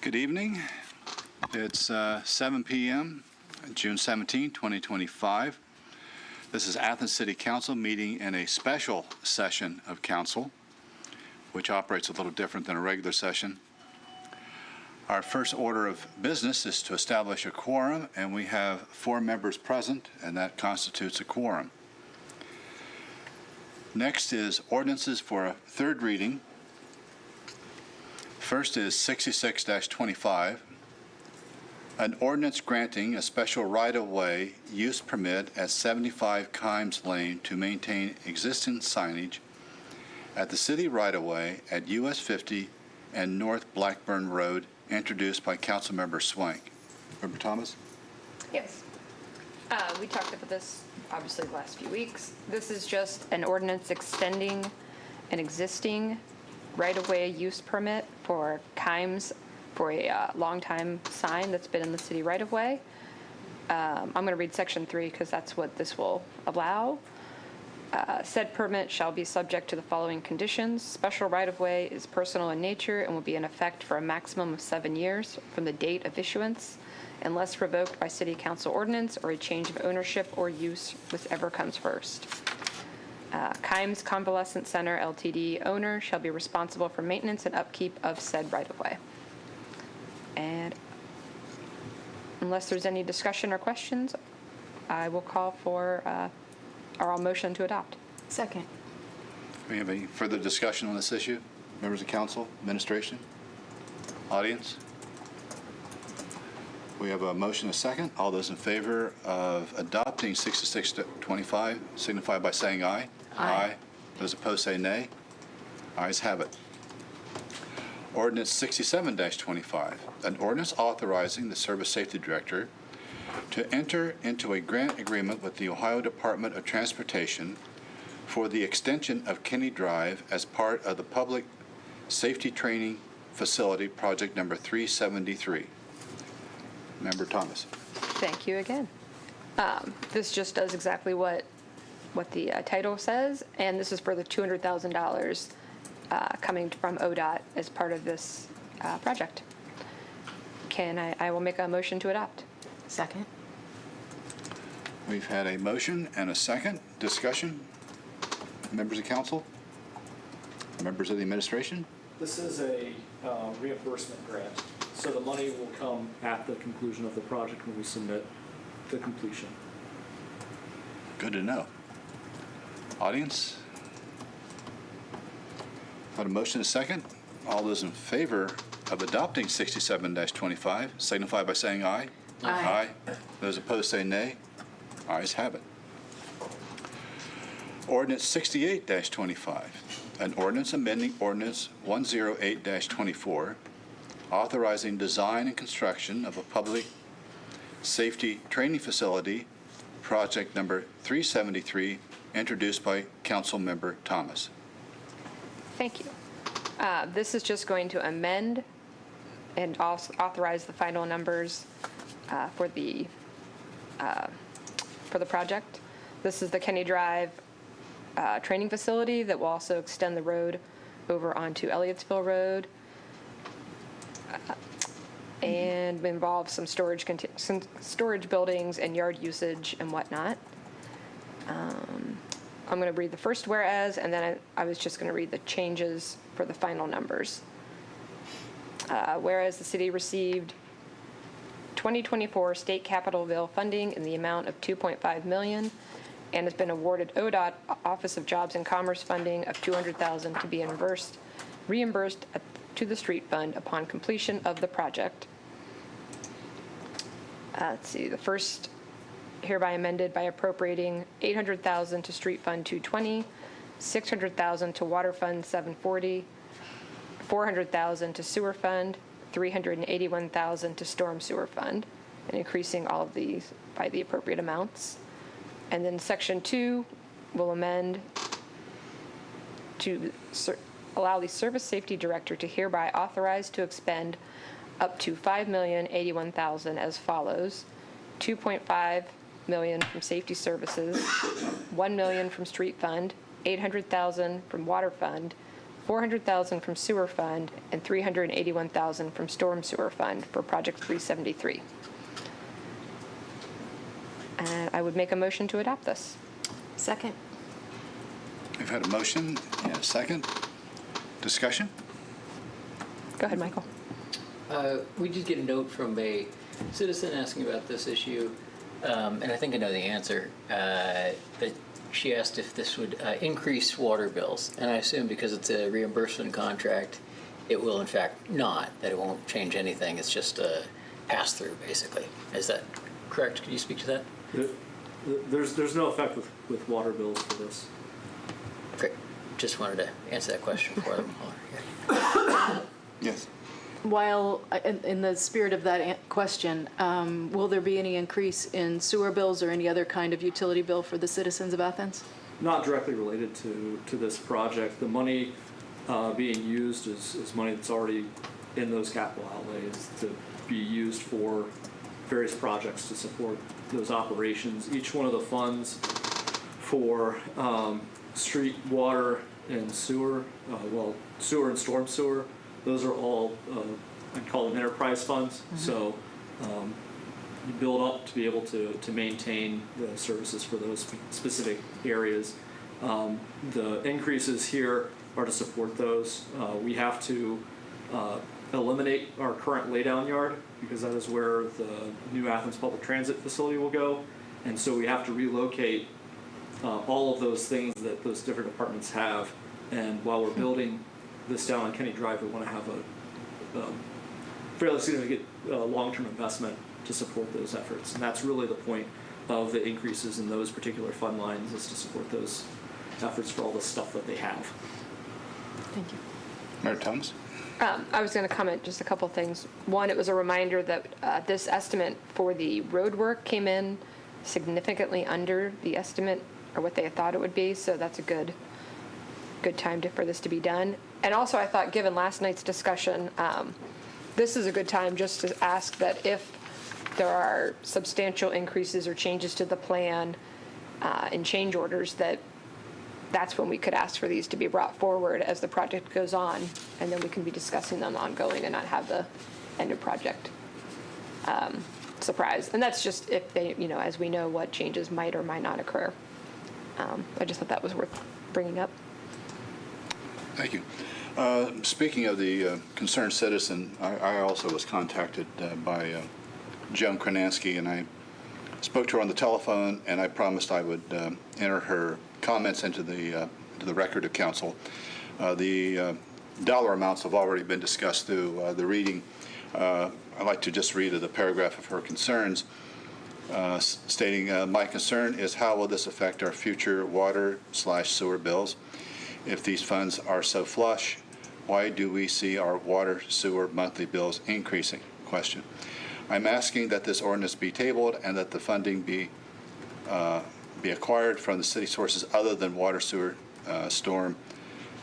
Good evening. It's 7 p.m., June 17, 2025. This is Athens City Council meeting in a special session of council, which operates a little different than a regular session. Our first order of business is to establish a quorum, and we have 4 members present, and that constitutes a quorum. Next is ordinances for a third reading. First is 66-25, an ordinance granting a special right-of-way use permit at 75 Kimes Lane to maintain existing signage at the city right-of-way at US 50 and North Blackburn Road, introduced by Councilmember Swank. Member Thomas? Yes. We talked about this, obviously, the last few weeks. This is just an ordinance extending an existing right-of-way use permit for Kimes for a long-time sign that's been in the city right-of-way. I'm going to read Section 3 because that's what this will allow. Said permit shall be subject to the following conditions. Special right-of-way is personal in nature and will be in effect for a maximum of 7 years from the date of issuance, unless revoked by City Council ordinance or a change of ownership or use, whichever comes first. Kimes Convalescent Center LTD owner shall be responsible for maintenance and upkeep of said right-of-way. And unless there's any discussion or questions, I will call for our motion to adopt. Second. Do we have any further discussion on this issue? Members of council, administration, audience? We have a motion, a second. All those in favor of adopting 66-25 signify by saying aye. Aye. Those opposed say nay. Ayes have it. Ordinance 67-25, an ordinance authorizing the Service Safety Director to enter into a grant agreement with the Ohio Department of Transportation for the extension of Kinney Drive as part of the Public Safety Training Facility Project number 373. Member Thomas. Thank you again. This just does exactly what the title says, and this is for the $200,000 coming from ODOT as part of this project. I will make a motion to adopt. Second. We've had a motion and a second. Discussion? Members of council? Members of the administration? This is a reimbursement grant, so the money will come at the conclusion of the project when we submit the completion. Good to know. Audience? Got a motion and a second. All those in favor of adopting 67-25 signify by saying aye. Aye. Those opposed say nay. Ayes have it. Ordinance 68-25, an ordinance amending Ordinance 108-24, authorizing design and construction of a public safety training facility, project number 373, introduced by Councilmember Thomas. Thank you. This is just going to amend and also authorize the final numbers for the project. This is the Kinney Drive training facility that will also extend the road over onto Elliotsville Road and involve some storage buildings and yard usage and whatnot. I'm going to read the first whereas, and then I was just going to read the changes for the final numbers. Whereas the city received 2024 state capital bill funding in the amount of $2.5 million and has been awarded ODOT Office of Jobs and Commerce funding of $200,000 to be reimbursed to the street fund upon completion of the project. Let's see, the first hereby amended by appropriating $800,000 to Street Fund 220, $600,000 to Water Fund 740, $400,000 to Sewer Fund, $381,000 to Storm Sewer Fund, and increasing all of these by the appropriate amounts. And then Section 2 will amend to allow the Service Safety Director to hereby authorize to expend up to $5,081,000 as follows: $2.5 million from Safety Services, $1 million from Street Fund, $800,000 from Water Fund, $400,000 from sewer fund and $381,000 from storm sewer fund for project 373. And I would make a motion to adopt this. Second. We've had a motion and a second. Discussion? Go ahead, Michael. We did get a note from a citizen asking about this issue, and I think I know the answer. But she asked if this would increase water bills, and I assume because it's a reimbursement contract, it will in fact not, that it won't change anything. It's just a pass-through, basically. Is that correct? Could you speak to that? There's no effect with water bills for this. Great. Just wanted to answer that question for them. Yes. While, in the spirit of that question, will there be any increase in sewer bills or any other kind of utility bill for the citizens of Athens? Not directly related to this project. The money being used is money that's already in those capital outlays to be used for various projects to support those operations. Each one of the funds for street, water, and sewer, sewer and storm sewer, those are all, I call them enterprise funds. Mm-hmm. So you build up to be able to maintain the services for those specific areas. The increases here are to support those. We have to eliminate our current laydown yard because that is where the new Athens public transit facility will go. And so we have to relocate all of those things that those different departments have. And while we're building this down on Kenny Drive, we want to have a fairly significant long-term investment to support those efforts. And that's really the point of the increases in those particular fund lines, is to support those efforts for all the stuff that they have. Thank you. Mayor Thomas? I was going to comment just a couple things. One, it was a reminder that this estimate for the road work came in significantly under the estimate or what they had thought it would be, so that's a good time for this to be done. And also, I thought, given last night's discussion, this is a good time just to ask that if there are substantial increases or changes to the plan and change orders, that's when we could ask for these to be brought forward as the project goes on, and then we can be discussing them ongoing and not have the end of project surprise. And that's just if they, as we know what changes might or might not occur. I just thought that was worth bringing up. Thank you. Speaking of the concerned citizen, I also was contacted by Joan Kronansky, and I spoke to her on the telephone, and I promised I would enter her comments into the record of council. The dollar amounts have already been discussed through the reading. I'd like to just read the paragraph of her concerns, stating, my concern is how will this affect our future water/sewer bills? If these funds are so flush, why do we see our water sewer monthly bills increasing? Question. I'm asking that this ordinance be tabled and that the funding be acquired from the city sources other than water sewer storm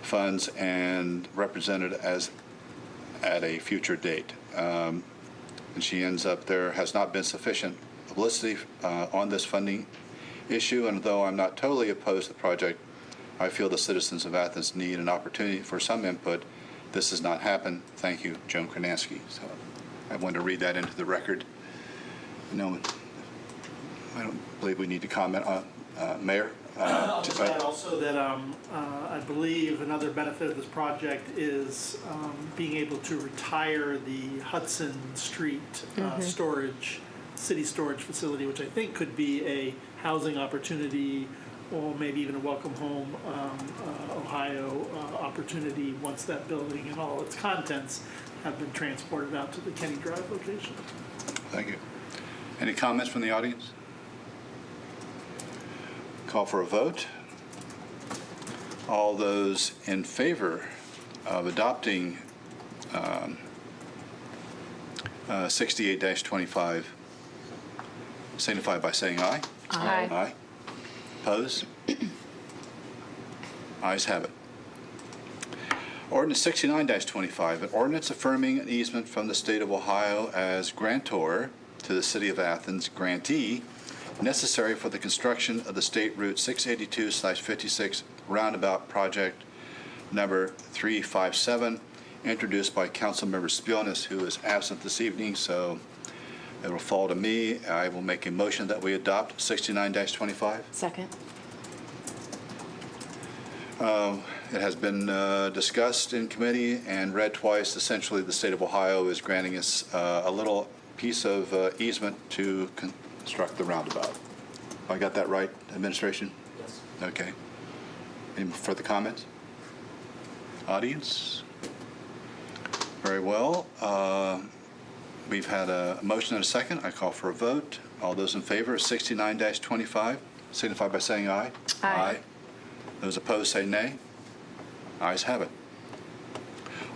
funds and represented as at a future date. And she ends up, there has not been sufficient publicity on this funding issue, and though I'm not totally opposed to the project, I feel the citizens of Athens need an opportunity for some input. This has not happened. Thank you, Joan Kronansky. So I wanted to read that into the record. No, I don't believe we need to comment on Mayor. I'll just add also that I believe another benefit of this project is being able to retire the Hudson Street city storage facility, which I think could be a housing opportunity or maybe even a Welcome Home Ohio opportunity once that building and all its contents have been transported out to the Kenny Drive location. Thank you. Any comments from the audience? Call for a vote. All those in favor of adopting 68-25 signify by saying aye. Aye. Aye. Opposed? Ayes have it. Ordinance 69-25, an ordinance affirming an easement from the state of Ohio as grantor to the city of Athens, grantee, necessary for the construction of the State Route 682/56 roundabout project number 357, introduced by Councilmember Spionis, who is absent this evening, so it will fall to me. I will make a motion that we adopt 69-25. Second. It has been discussed in committee and read twice. Essentially, the state of Ohio is granting us a little piece of easement to construct the roundabout. I got that right, administration? Yes. Okay. Any further comments? Audience? Very well. We've had a motion and a second. I call for a vote. All those in favor of 69-25 signify by saying aye. Aye. Those opposed say nay. Ayes have it.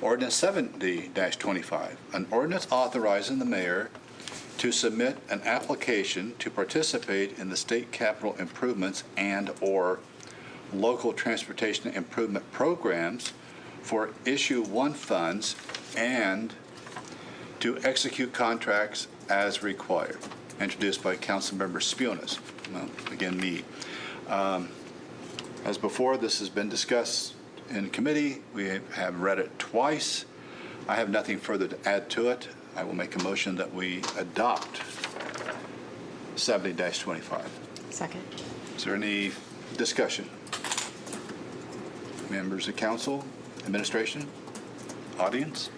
Ordinance 70-25, an ordinance authorizing the mayor to submit an application to participate in the state capital improvements and/or local transportation improvement programs for Issue 1 funds and to execute contracts as required. Introduced by Councilmember Spionis. Well, again, me. As before, this has been discussed in committee. We have read it twice. I have nothing further to add to it. I will make a motion that we adopt 70-25. Second. Is there any discussion? Members of council, administration, audience?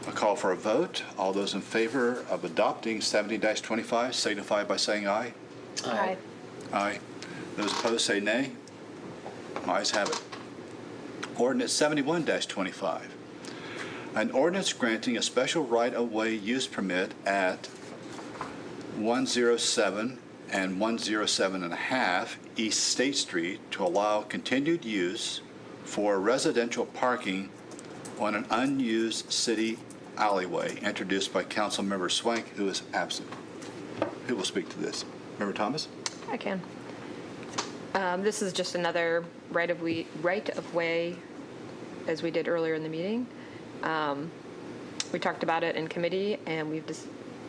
A call for a vote. All those in favor of adopting 70-25 signify by saying aye. Aye. Aye. Those opposed say nay. Ayes have it. Ordinance 71-25. An ordinance granting a special right-of-way use permit at 107 and 107.5 East State Street to allow continued use for residential parking on an unused city alleyway, introduced by Councilmember Swank, who is absent. Who will speak to this? Member Thomas? I can. This is just another right of way, as we did earlier in the meeting. We talked about it in committee, and we've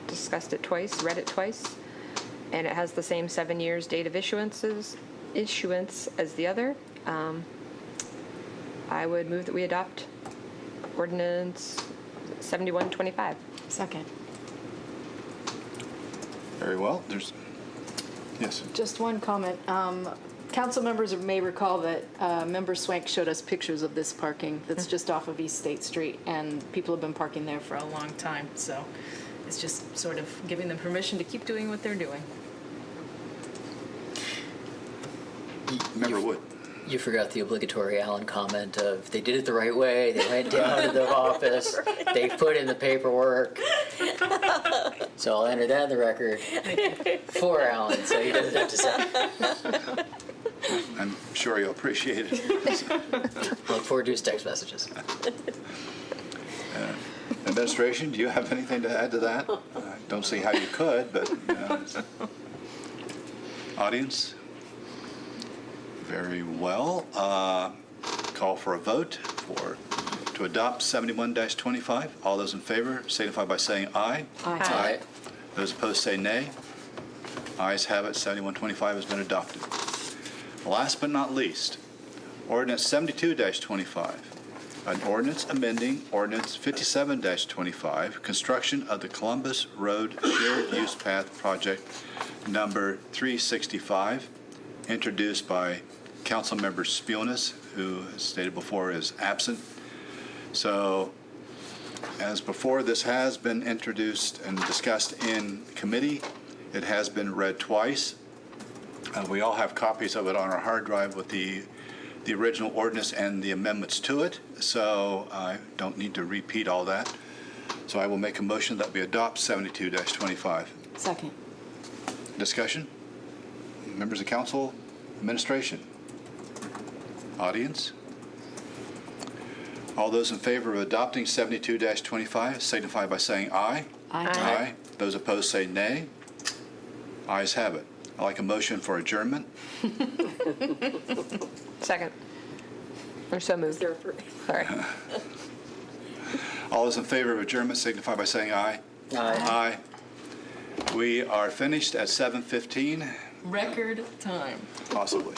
discussed it twice, read it twice, and it has the same 7 years date of issuance as the other. I would move that we adopt ordinance 71-25. Second. Very well. Yes. Just one comment. Council members may recall that Member Swank showed us pictures of this parking that's just off of East State Street, and people have been parking there for a long time. So it's just sort of giving them permission to keep doing what they're doing. Member Wood. You forgot the obligatory Allen comment of they did it the right way, they went down to the office, they put in the paperwork. So I'll enter that in the record for Allen, so he doesn't have to say. I'm sure you'll appreciate it. Look forward to his text messages. Administration, do you have anything to add to that? I don't see how you could, but audience? Very well. Call for a vote to adopt 71-25. All those in favor signify by saying aye. Aye. Those opposed say nay. Ayes have it. 71-25 has been adopted. Last but not least, ordinance 72-25. An ordinance amending ordinance 57-25, construction of the Columbus Road Shared Use Path Project number 365, introduced by Councilmember Spionis, who, as stated before, is absent. So, as before, this has been introduced and discussed in committee. It has been read twice. We all have copies of it on our hard drive with the original ordinance and the amendments to it, so I don't need to repeat all that. So I will make a motion that we adopt 72-25. Second. Discussion? Members of council, administration, audience? All those in favor of adopting 72-25 signify by saying aye. Aye. Those opposed say nay. Ayes have it. I'd like a motion for adjournment. Second. Or so moved. Sorry. All those in favor of adjournment signify by saying aye. Aye. Aye. We are finished at 7:15, Record time. possibly.